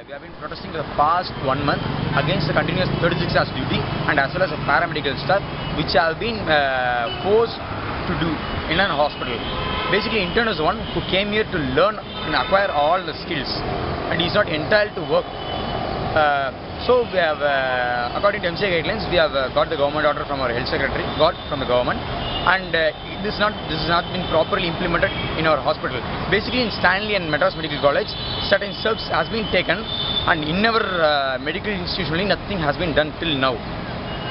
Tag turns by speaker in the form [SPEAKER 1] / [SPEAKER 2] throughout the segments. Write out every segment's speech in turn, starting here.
[SPEAKER 1] we have been protesting for the past 1 month against the continuous 36 hours duty and as well as the paramedical staff which have been forced to do in an hospital. Basically, intern is one who came here to learn and acquire all the skills and he is not entitled to work. So we have, according to MCA guidelines, we have got the government order from our health secretary, from the government, and this has not been properly implemented in our hospital. Basically, in Stanley and Madras Medical College, certain steps has been taken, and in our medical institution, nothing has been done till now.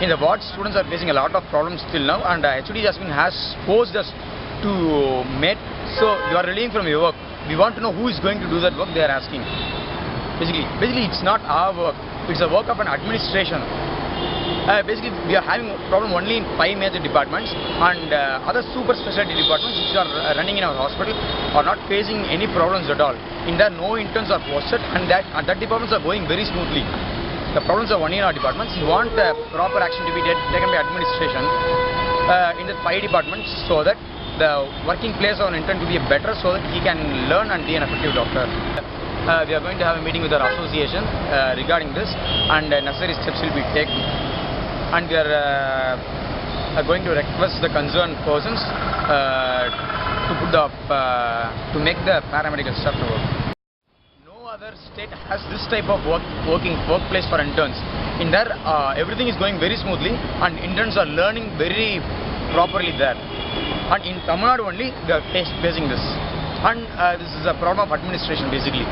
[SPEAKER 1] In the ward, students are facing a lot of problems till now, and HOD has forced us to meet. So you are relieving from your work. We want to know who is going to do that work. They are asking. Basically, it's not our work. It's the work of an administration. Basically, we are having a problem only in 5 major departments, and other super specialty departments which are running in our hospital are not facing any problems at all. In there, no interns are posted, and that departments are going very smoothly. The problems are only in our departments. We want proper action to be taken by administration in the 5 departments so that the working place of an intern to be better, so that he can learn and be an effective doctor. We are going to have a meeting with our association regarding this, and necessary steps will be taken, and we are going to request the concerned persons to make the paramedical staff to work. No other state has this type of workplace for interns. In there, everything is going very smoothly, and interns are learning very properly there. And in Tamil Nadu only, they are facing this, and this is a problem of administration basically.